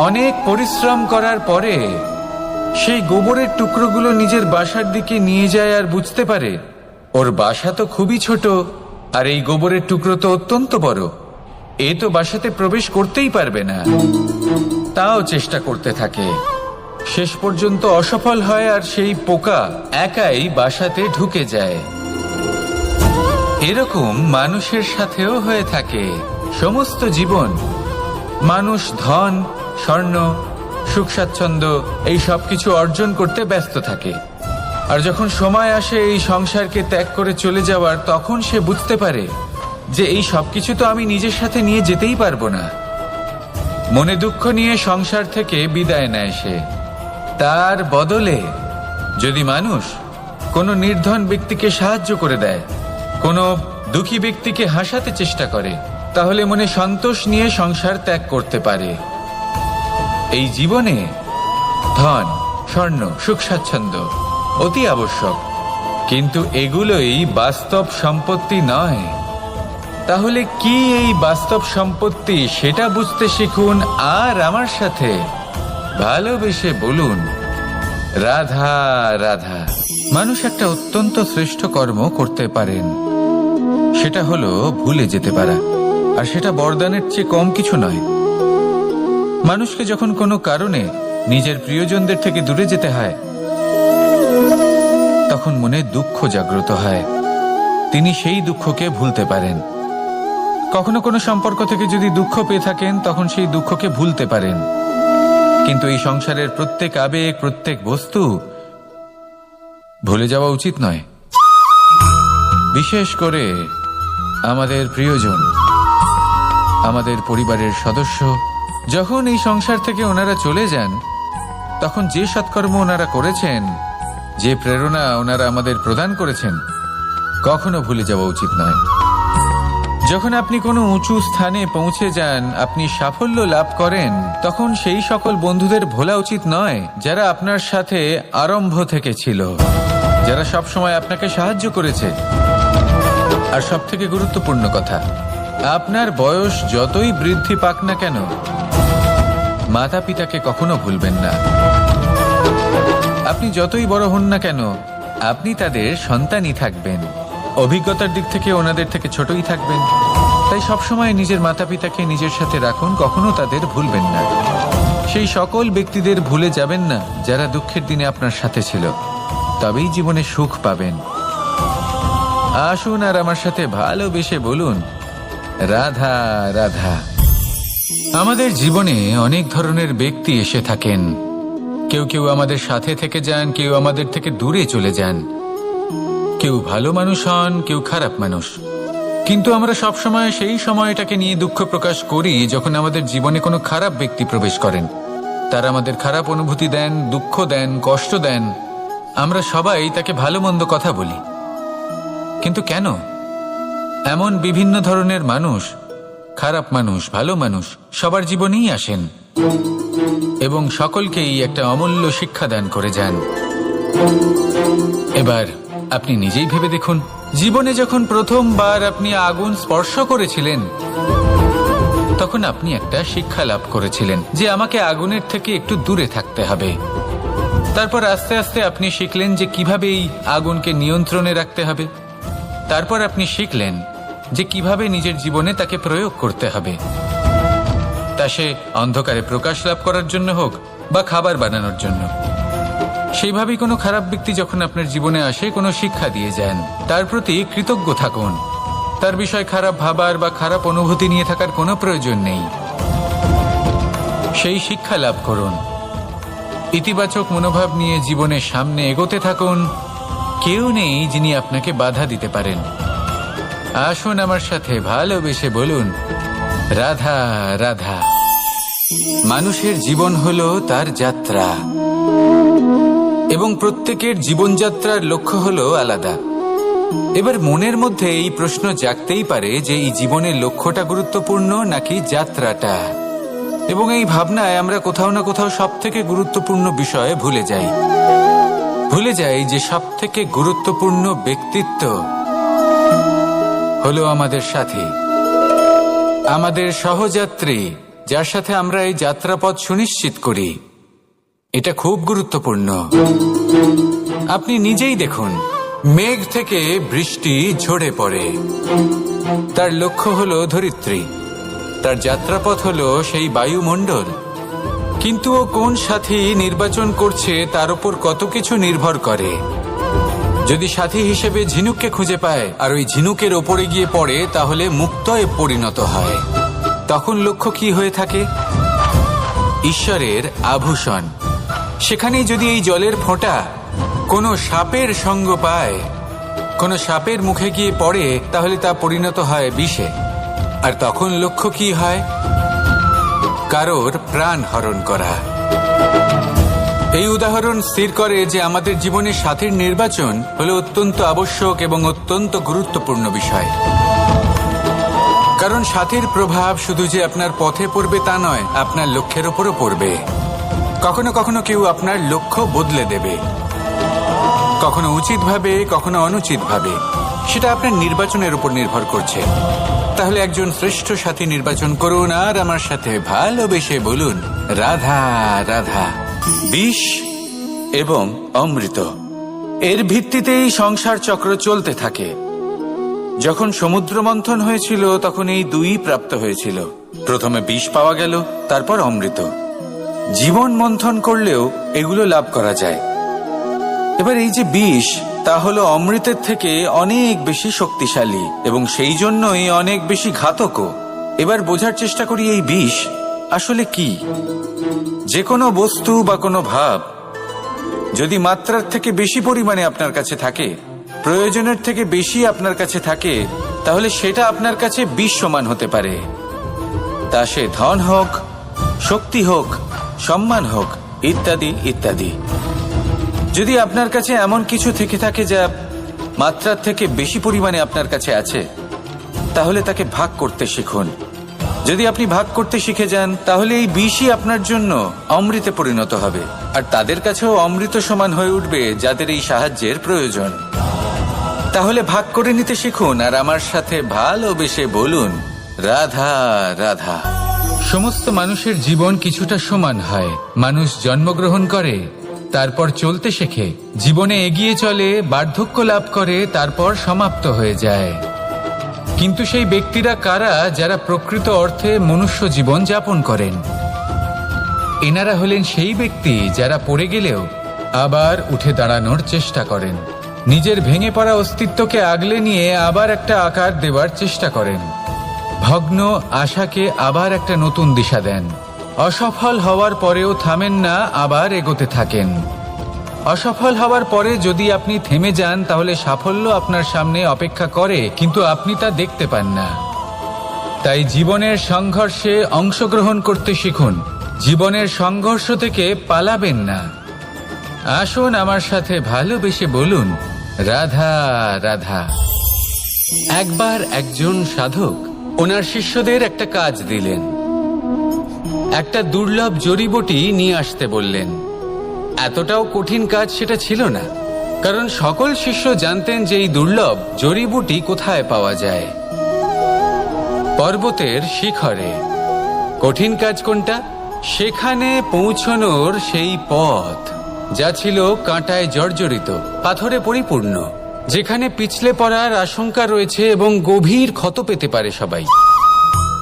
Speaker 1: অনেক পরিশ্রম করার পরে সেই গোবরের টুকরোগুলো নিজের বাসার দিকে নিয়ে যায়, আর বুঝতে পারে ওর বাসা তো খুবই ছোট, আর এই গোবরের টুকরো তো অত্যন্ত বড়। এ তো বাসাতে প্রবেশ করতেই পারবে না। তাও চেষ্টা করতে থাকে, শেষ পর্যন্ত অসফল হয়, আর সেই পোকা একাই বাসাতে ঢুকে যায়। এরকম মানুষের সাথেও হয়ে থাকে সমস্ত জীবন। মানুষ ধন, স্বর্ণ, সুখ স্বাচ্ছন্দ্য এই সব কিছু অর্জন করতে ব্যস্ত থাকে। আর যখন সময় আসে এই সংসারকে ত্যাগ করে চলে যাওয়ার, তখন সে বুঝতে পারে যে এই সব কিছু তো আমি নিজের সাথে নিয়ে যেতেই পারবো না। মনে দুঃখ নিয়ে সংসার থেকে বিদায় নেয় সে। তার বদলে যদি মানুষ কোনো নির্ধন ব্যক্তিকে সাহায্য করে দেয়, কোনো দুঃখী ব্যক্তিকে হাসাতে চেষ্টা করে, তাহলে মনে সন্তোষ নিয়ে সংসার ত্যাগ করতে পারে। এই জীবনে ধন, স্বর্ণ, সুখ স্বাচ্ছন্দ্য অতি আবশ্যক, কিন্তু এগুলোই বাস্তব সম্পত্তি নয়। তাহলে কি এই বাস্তব সম্পত্তি, সেটা বুঝতে শিখুন, আর আমার সাথে ভালোবেসে বলুন, রাধা রাধা। মানুষ একটা অত্যন্ত শ্রেষ্ঠ কর্ম করতে পারেন, সেটা হলো ভুলে যেতে পারা। আর সেটা বরদানের চেয়ে কম কিছু নয়। মানুষকে যখন কোনো কারণে নিজের প্রিয়জনদের থেকে দূরে যেতে হয়, তখন মনে দুঃখ জাগ্রত হয়। তিনি সেই দুঃখকে ভুলতে পারেন। কখনো কোনো সম্পর্ক থেকে যদি দুঃখ পেয়ে থাকেন, তখন সেই দুঃখকে ভুলতে পারেন। কিন্তু এই সংসারের প্রত্যেক আবেগ, প্রত্যেক বস্তু ভুলে যাওয়া উচিত নয়। বিশেষ করে আমাদের প্রিয়জন, আমাদের পরিবারের সদস্য। যখন এই সংসার থেকে ওনারা চলে যান, তখন যে সৎকর্ম ওনারা করেছেন, যে প্রেরণা ওনারা আমাদের প্রদান করেছেন, কখনো ভুলে যাওয়া উচিত নয়। যখন আপনি কোনো উঁচু স্থানে পৌঁছে যান, আপনি সাফল্য লাভ করেন, তখন সেই সকল বন্ধুদের ভোলা উচিত নয় যারা আপনার সাথে আরম্ভ থেকে ছিল, যারা সব সময় আপনাকে সাহায্য করেছে। আর সবথেকে গুরুত্বপূর্ণ কথা, আপনার বয়স যতই বৃদ্ধি পাক না কেন, মাতা পিতাকে কখনো ভুলবেন না। আপনি যতই বড় হন না কেন, আপনি তাদের সন্তানই থাকবেন। অভিজ্ঞতার দিক থেকে ওনাদের থেকে ছোটই থাকবেন। তাই সবসময় নিজের মাতা পিতাকে নিজের সাথে রাখুন, কখনো তাদের ভুলবেন না। সেই সকল ব্যক্তিদের ভুলে যাবেন না যারা দুঃখের দিনে আপনার সাথে ছিল, তবেই জীবনে সুখ পাবেন। আসুন আর আমার সাথে ভালোবেসে বলুন, রাধা রাধা। আমাদের জীবনে অনেক ধরনের ব্যক্তি এসে থাকেন। কেউ কেউ আমাদের সাথে থেকে যান, কেউ আমাদের থেকে দূরে চলে যান। কেউ ভালো মানুষ হন, কেউ খারাপ মানুষ। কিন্তু আমরা সবসময় সেই সময়টাকে নিয়ে দুঃখ প্রকাশ করি যখন আমাদের জীবনে কোনো খারাপ ব্যক্তি প্রবেশ করেন। তারা আমাদের খারাপ অনুভূতি দেন, দুঃখ দেন, কষ্ট দেন। আমরা সবাই তাকে ভালো মন্দ কথা বলি। কিন্তু কেন? এমন বিভিন্ন ধরনের মানুষ, খারাপ মানুষ, ভালো মানুষ, সবার জীবনেই আসেন এবং সকলকেই একটা অমূল্য শিক্ষা দান করে যান। এবার আপনি নিজেই ভেবে দেখুন, জীবনে যখন প্রথমবার আপনি আগুন স্পর্শ করেছিলেন, তখন আপনি একটা শিক্ষা লাভ করেছিলেন যে আমাকে আগুনের থেকে একটু দূরে থাকতে হবে। তারপর আস্তে আস্তে আপনি শিখলেন যে কিভাবে এই আগুনকে নিয়ন্ত্রণে রাখতে হবে। তারপর আপনি শিখলেন যে কিভাবে নিজের জীবনে তাকে প্রয়োগ করতে হবে, তা সে অন্ধকারে প্রকাশ লাভ করার জন্য হোক বা খাবার বানানোর জন্য। সেইভাবেই কোনো খারাপ ব্যক্তি যখন আপনার জীবনে আসে, কোনো শিক্ষা দিয়ে যান, তার প্রতি কৃতজ্ঞ থাকুন। তার বিষয় খারাপ ভাবার বা খারাপ অনুভূতি নিয়ে থাকার কোনো প্রয়োজন নেই। সেই শিক্ষা লাভ করুন, ইতিবাচক মনোভাব নিয়ে জীবনের সামনে এগোতে থাকুন। কেউ নেই যিনি আপনাকে বাধা দিতে পারেন। আসুন আমার সাথে ভালোবেসে বলুন, রাধা রাধা। মানুষের জীবন হলো তার যাত্রা এবং প্রত্যেকের জীবনযাত্রার লক্ষ্য হলো আলাদা। এবার মনের মধ্যে এই প্রশ্ন জাগতেই পারে যে এই জীবনের লক্ষ্যটা গুরুত্বপূর্ণ নাকি যাত্রাটা। এবং এই ভাবনায় আমরা কোথাও না কোথাও সব থেকে গুরুত্বপূর্ণ বিষয়ে ভুলে যাই যে সব থেকে গুরুত্বপূর্ণ ব্যক্তিত্ব হলো আমাদের সাথী, আমাদের সহযাত্রী, যার সাথে আমরা এই যাত্রাপথ সুনিশ্চিত করি। এটা খুব গুরুত্বপূর্ণ। আপনি নিজেই দেখুন, মেঘ থেকে বৃষ্টি ঝরে পড়ে। তার লক্ষ্য হলো ধরিত্রী, তার যাত্রাপথ হলো সেই বায়ুমণ্ডল। কিন্তু ও কোন সাথী নির্বাচন করছে তার উপর কত কিছু নির্ভর করে। যদি সাথী হিসেবে ঝিনুককে খুঁজে পায় আর ওই ঝিনুকের ওপরে গিয়ে পড়ে, তাহলে মুক্তয়ে পরিণত হয়। তখন লক্ষ্য কি হয়ে থাকে? ঈশ্বরের আভূষণ। সেখানেই যদি এই জলের ফোঁটা কোনো সাপের সঙ্গ পায়, কোনো সাপের মুখে গিয়ে পড়ে, তাহলে তা পরিণত হয় বিষে। আর তখন লক্ষ্য কি হয়? কারোর প্রাণ হরণ করা। এই উদাহরণ স্থির করে যে আমাদের জীবনে সাথীর নির্বাচন হলো অত্যন্ত আবশ্যক এবং অত্যন্ত গুরুত্বপূর্ণ বিষয়। কারণ সাথীর প্রভাব শুধু যে আপনার পথে পড়বে তা নয়, আপনার লক্ষ্যের ওপরও পড়বে। কখনো কখনো কেউ আপনার লক্ষ্য বদলে দেবে, কখনো উচিতভাবে, কখনো অনুচিতভাবে। সেটা আপনার নির্বাচনের উপর নির্ভর করছে। তাহলে একজন শ্রেষ্ঠ সাথী নির্বাচন করুন আর আমার সাথে ভালোবেসে বলুন, রাধা রাধা। বিষ এবং অমৃত, এর ভিত্তিতেই সংসার চক্র চলতে থাকে। যখন সমুদ্র মন্থন হয়েছিল তখন এই দুই প্রাপ্ত হয়েছিল। প্রথমে বিষ পাওয়া গেল, তারপর অমৃত। জীবন মন্থন করলেও এগুলো লাভ করা যায়। এবার এই যে বিষ, তা হলো অমৃতের থেকে অনেক বেশি শক্তিশালী এবং সেই জন্যই অনেক বেশি ঘাতকও। এবার বোঝার চেষ্টা করি এই বিষ আসলে কি। যে কোনো বস্তু বা কোনো ভাব যদি মাত্রার থেকে বেশি পরিমাণে আপনার কাছে থাকে, প্রয়োজনের থেকে বেশি আপনার কাছে থাকে, তাহলে সেটা আপনার কাছে বিষ সমান হতে পারে। তা সে ধন হোক, শক্তি হোক, সম্মান হোক, ইত্যাদি ইত্যাদি। যদি আপনার কাছে এমন কিছু থেকে থাকে যা মাত্রার থেকে বেশি পরিমাণে আপনার কাছে আছে, তাহলে তাকে ভাগ করতে শিখুন। যদি আপনি ভাগ করতে শিখে যান, তাহলে এই বিষই আপনার জন্য অমৃতে পরিণত হবে, আর তাদের কাছেও অমৃত সমান হয়ে উঠবে যাদের এই সাহায্যের প্রয়োজন। তাহলে ভাগ করে নিতে শিখুন আর আমার সাথে ভালোবেসে বলুন, রাধা রাধা। সমস্ত মানুষের জীবন কিছুটা সমান হয়। মানুষ জন্মগ্রহণ করে, তারপর চলতে শেখে, জীবনে এগিয়ে চলে, বার্ধক্য লাভ করে, তারপর সমাপ্ত হয়ে যায়। কিন্তু সেই ব্যক্তিরা কারা যারা প্রকৃত অর্থে মনুষ্য জীবন যাপন করেন? এনারা হলেন সেই ব্যক্তি যারা পড়ে গেলেও আবার উঠে দাঁড়ানোর চেষ্টা করেন, নিজের ভেঙে পড়া অস্তিত্বকে আগলে নিয়ে আবার একটা আকার দেওয়ার চেষ্টা করেন, ভগ্ন আশাকে আবার একটা নতুন দিশা দেন। অসফল হওয়ার পরেও থামেন না, আবার এগোতে থাকেন। অসফল হওয়ার পরে যদি আপনি থেমে যান, তাহলে সাফল্য আপনার সামনে অপেক্ষা করে, কিন্তু আপনি তা দেখতে পান না। তাই জীবনের সংঘর্ষে অংশগ্রহণ করতে শিখুন। জীবনের সংঘর্ষ থেকে পালাবেন না। আসুন আমার সাথে ভালোবেসে বলুন, রাধা রাধা। একবার একজন সাধক ওনার শিষ্যদের একটা কাজ দিলেন। একটা দুর্লভ জড়িবুটি নিয়ে আসতে বললেন। এতটাও কঠিন কাজ সেটা ছিল না, কারণ সকল শিষ্য জানতেন যে এই দুর্লভ জড়িবুটি কোথায় পাওয়া যায়। পর্বতের শিখরে। কঠিন কাজ কোনটা? সেখানে পৌঁছনোর সেই পথ, যা ছিল কাঁটায় জর্জরিত, পাথরে পরিপূর্ণ, যেখানে পিছলে পড়ার আশঙ্কা রয়েছে এবং গভীর ক্ষত পেতে পারে সবাই।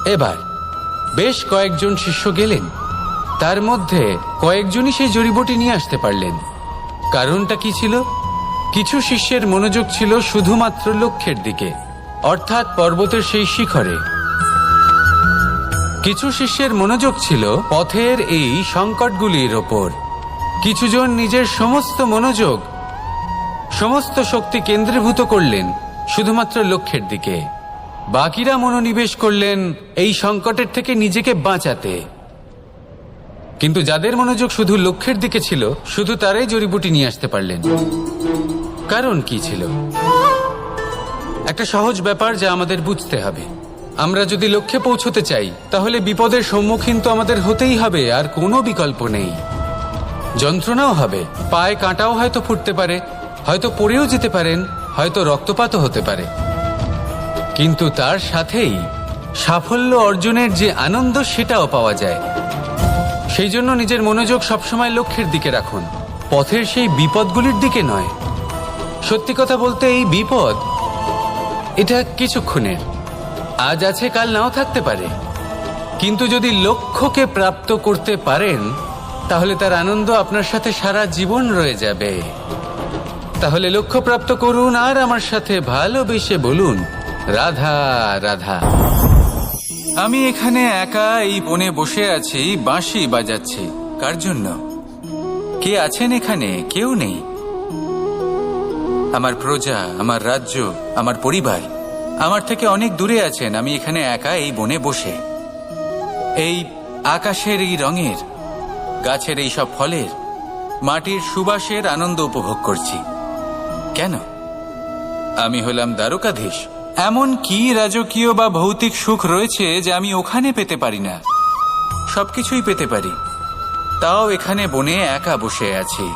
Speaker 1: এবার বেশ কয়েকজন শিষ্য গেলেন, তার মধ্যে কয়েকজনই সেই জড়িবুটি নিয়ে আসতে পারলেন। কারণটা কি ছিল? কিছু শিষ্যের মনোযোগ ছিল শুধুমাত্র লক্ষ্যের দিকে, অর্থাৎ পর্বতের সেই শিখরে। কিছু শিষ্যের মনোযোগ ছিল পথের এই সংকটগুলির ওপর। কিছুজন নিজের সমস্ত মনোযোগ, সমস্ত শক্তি কেন্দ্রীভূত করলেন শুধুমাত্র লক্ষ্যের দিকে। বাকিরা মনোনিবেশ করলেন এই সংকটের থেকে নিজেকে বাঁচাতে। কিন্তু যাদের মনোযোগ শুধু লক্ষ্যের দিকে ছিল, শুধু তারাই জড়িবুটি নিয়ে আসতে পারলেন। কারণ কি ছিল? একটা সহজ ব্যাপার যা আমাদের বুঝতে হবে। আমরা যদি লক্ষ্যে পৌঁছতে চাই, তাহলে বিপদের সম্মুখীন তো আমাদের হতেই হবে, আর কোনো বিকল্প নেই। যন্ত্রণাও হবে, পায়ে কাঁটাও হয়তো ফুটতে পারে, হয়তো পড়েও যেতে পারেন, হয়তো রক্তপাতও হতে পারে। কিন্তু তার সাথেই সাফল্য অর্জনের যে আনন্দ, সেটাও পাওয়া যায়। সেই জন্য নিজের মনোযোগ সবসময় লক্ষ্যের দিকে রাখুন, পথের সেই বিপদগুলির দিকে নয়। সত্যি কথা বলতে এই বিপদ, এটা কিছুক্ষণের, আজ আছে কাল নাও থাকতে পারে। কিন্তু যদি লক্ষ্যকে প্রাপ্ত করতে পারেন, তাহলে তার আনন্দ আপনার সাথে সারা জীবন রয়ে যাবে। তাহলে লক্ষ্য প্রাপ্ত করুন আর আমার সাথে ভালোবেসে বলুন, রাধা রাধা। আমি এখানে একা এই বনে বসে আছি, বাঁশি বাজাচ্ছি। কার জন্য? কে আছেন এখানে? কেউ নেই। আমার প্রজা, আমার রাজ্য, আমার পরিবার আমার থেকে অনেক দূরে আছেন। আমি এখানে একা এই বনে বসে এই আকাশের এই রঙের, গাছের এই সব ফলের, মাটির সুবাসের আনন্দ উপভোগ করছি। কেন? আমি হলাম দ্বারকাধীশ। এমন কি রাজকীয় বা ভৌতিক সুখ রয়েছে যে আমি ওখানে পেতে পারি না? সবকিছুই পেতে পারি, তাও এখানে বনে একা বসে আছি।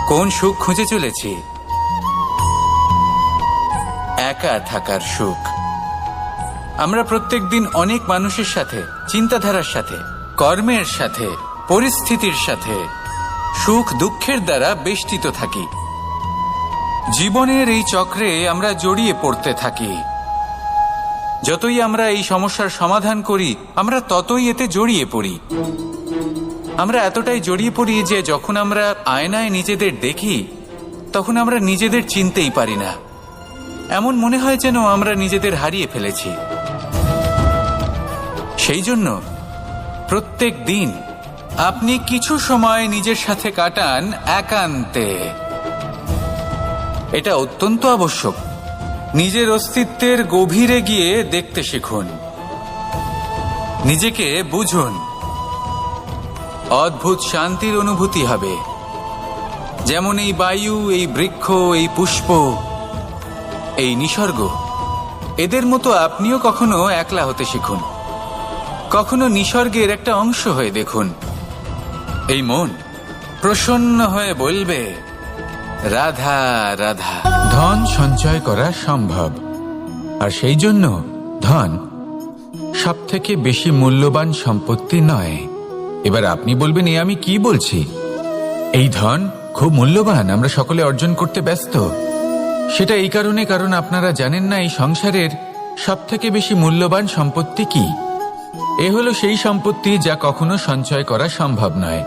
Speaker 1: কোন সুখ খুঁজে চলেছি? একা থাকার সুখ। আমরা প্রত্যেকদিন অনেক মানুষের সাথে, চিন্তাধারার সাথে, কর্মের সাথে, পরিস্থিতির সাথে সুখ দুঃখের দ্বারা বেষ্টিত থাকি। জীবনের এই চক্রে আমরা জড়িয়ে পড়তে থাকি। যতই আমরা এই সমস্যার সমাধান করি, আমরা ততই এতে জড়িয়ে পড়ি। আমরা এতটাই জড়িয়ে পড়ি যে যখন আমরা আয়নায় নিজেদের দেখি, তখন আমরা নিজেদের চিনতেই পারি না। এমন মনে হয় যেন আমরা নিজেদের হারিয়ে ফেলেছি। সেই জন্য প্রত্যেক দিন আপনি কিছু সময় নিজের সাথে কাটান একান্তে। এটা অত্যন্ত আবশ্যক। নিজের অস্তিত্বের গভীরে গিয়ে দেখতে শিখুন, নিজেকে বুঝুন। অদ্ভুত শান্তির অনুভূতি হবে। যেমন এই বায়ু, এই বৃক্ষ, এই পুষ্প, এই নিসর্গ, এদের মতো আপনিও কখনো একলা হতে শিখুন। কখনো নিসর্গের একটা অংশ হয়ে দেখুন। এই মন প্রসন্ন হয়ে বলবে, রাধা রাধা। ধন সঞ্চয় করা সম্ভব, আর সেই জন্য ধন সবথেকে বেশি মূল্যবান সম্পত্তি নয়। এবার আপনি বলবেন, এ আমি কি বলছি? এই ধন খুব মূল্যবান, আমরা সকলে অর্জন করতে ব্যস্ত। সেটা এই কারণে, কারণ আপনারা জানেন না এই সংসারের সবথেকে বেশি মূল্যবান সম্পত্তি কি। এ হলো সেই সম্পত্তি যা কখনো সঞ্চয় করা সম্ভব নয়।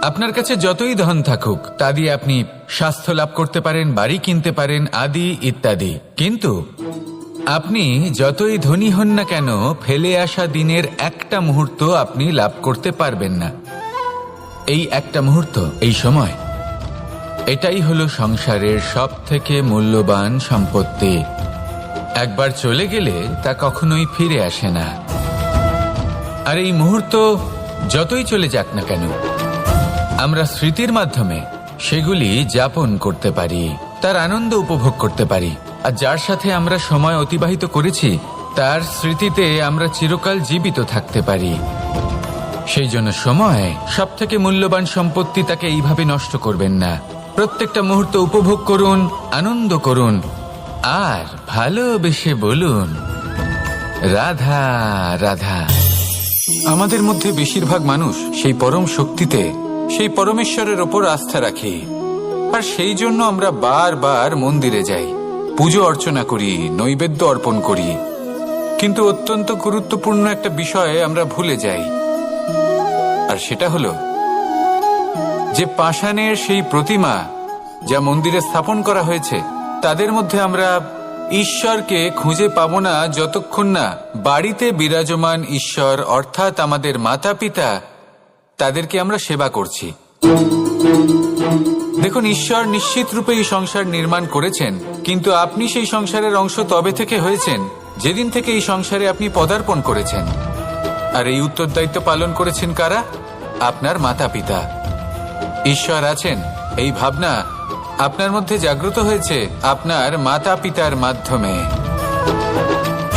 Speaker 1: আপনার কাছে যতই ধন থাকুক, তা দিয়ে আপনি স্বাস্থ্য লাভ করতে পারেন, বাড়ি কিনতে পারেন, আদি ইত্যাদি। কিন্তু আপনি যতই ধনী হন না কেন, ফেলে আসা দিনের একটা মুহূর্ত আপনি লাভ করতে পারবেন না। এই একটা মুহূর্ত, এই সময়, এটাই হলো সংসারের সবথেকে মূল্যবান সম্পত্তি। একবার চলে গেলে তা কখনোই ফিরে আসে না। আর এই মুহূর্ত যতই চলে যাক না কেন, আমরা স্মৃতির মাধ্যমে সেগুলি যাপন করতে পারি, তার আনন্দ উপভোগ করতে পারি। আর যার সাথে আমরা সময় অতিবাহিত করেছি, তার স্মৃতিতে আমরা চিরকাল জীবিত থাকতে পারি। সেই জন্য সময় সবথেকে মূল্যবান সম্পত্তি, তাকে এইভাবে নষ্ট করবেন না। প্রত্যেকটা মুহূর্ত উপভোগ করুন, আনন্দ করুন, আর ভালোবেসে বলুন, রাধা রাধা। আমাদের মধ্যে বেশিরভাগ মানুষ সেই পরম শক্তিতে, সেই পরমেশ্বরের ওপর আস্থা রাখি। আর সেই জন্য আমরা বারবার মন্দিরে যাই, পুজো অর্চনা করি, নৈবেদ্য অর্পণ করি। কিন্তু অত্যন্ত গুরুত্বপূর্ণ একটা বিষয়ে আমরা ভুলে যাই, আর সেটা হলো যে পাষাণের সেই প্রতিমা যা মন্দিরে স্থাপন করা হয়েছে, তাদের মধ্যে আমরা ঈশ্বরকে খুঁজে পাবো না যতক্ষণ না বাড়িতে বিরাজমান ঈশ্বর, অর্থাৎ আমাদের মাতা পিতা, তাদেরকে আমরা সেবা করছি। দেখুন, ঈশ্বর নিশ্চিত রূপে এই সংসার নির্মাণ করেছেন, কিন্তু আপনি সেই সংসারের অংশ তবে থেকে হয়েছেন যেদিন থেকে এই সংসারে আপনি পদার্পণ করেছেন। আর এই উত্তরদায়িত্ব পালন করেছেন কারা? আপনার মাতা পিতা। ঈশ্বর আছেন, এই ভাবনা আপনার মধ্যে জাগ্রত হয়েছে আপনার মাতা পিতার মাধ্যমে।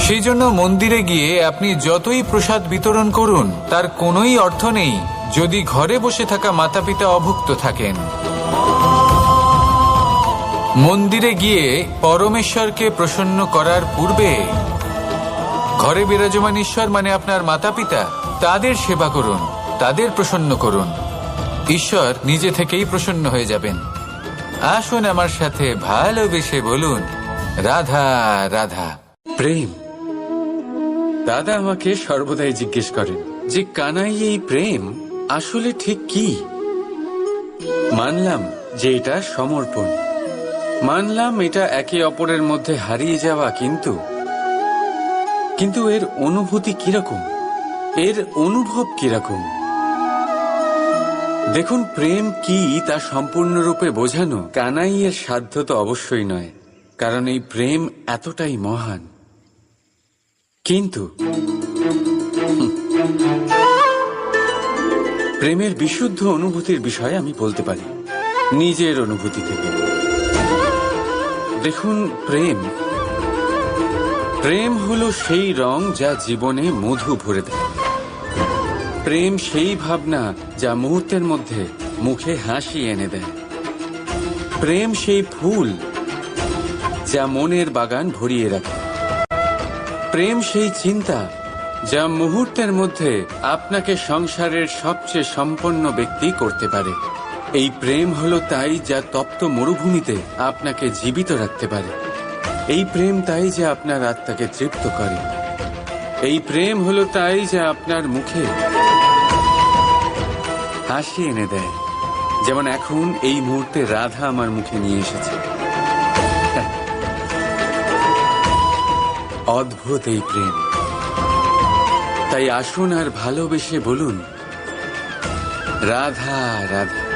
Speaker 1: সেই জন্য মন্দিরে গিয়ে আপনি যতই প্রসাদ বিতরণ করুন, তার কোনোই অর্থ নেই যদি ঘরে বসে থাকা মাতা পিতা অভুক্ত থাকেন। মন্দিরে গিয়ে পরমেশ্বরকে প্রসন্ন করার পূর্বে ঘরে বিরাজমান ঈশ্বর মানে আপনার মাতা পিতা, তাদের সেবা করুন, তাদের প্রসন্ন করুন। ঈশ্বর নিজে থেকেই প্রসন্ন হয়ে যাবেন। আসুন আমার সাথে ভালোবেসে বলুন, রাধা রাধা।
Speaker 2: প্রেম। দাদা আমাকে সর্বদাই জিজ্ঞেস করেন যে কানাই, এই প্রেম আসলে ঠিক কি? মানলাম যে এটা সমর্পণ, মানলাম এটা একে অপরের মধ্যে হারিয়ে যাওয়া, কিন্তু এর অনুভূতি কিরকম, এর অনুভব কিরকম? দেখুন, প্রেম কি তা সম্পূর্ণরূপে বোঝানো কানাইয়ের সাধ্য তো অবশ্যই নয়, কারণ এই প্রেম এতটাই মহান। কিন্তু প্রেমের বিশুদ্ধ অনুভূতির বিষয়ে আমি বলতে পারি নিজের অনুভূতি থেকে। দেখুন, প্রেম হলো সেই রং যা জীবনে মধু ভরে দেয়। প্রেম সেই ভাবনা যা মুহূর্তের মধ্যে মুখে হাসি এনে দেয়। প্রেম সেই ফুল যা মনের বাগান ভরিয়ে রাখে। প্রেম সেই চিন্তা যা মুহূর্তের মধ্যে আপনাকে সংসারের সবচেয়ে সম্পন্ন ব্যক্তি করতে পারে। এই প্রেম হলো তাই যা তপ্ত মরুভূমিতে আপনাকে জীবিত রাখতে পারে। এই প্রেম তাই যে আপনার আত্মাকে তৃপ্ত করে। এই প্রেম হলো তাই যা আপনার মুখে হাসি এনে দেয়, যেমন এখন এই মুহূর্তে রাধা আমার মুখে নিয়ে এসেছে। অদ্ভুত এই প্রেম। তাই আসুন আর ভালোবেসে বলুন, রাধা রাধা।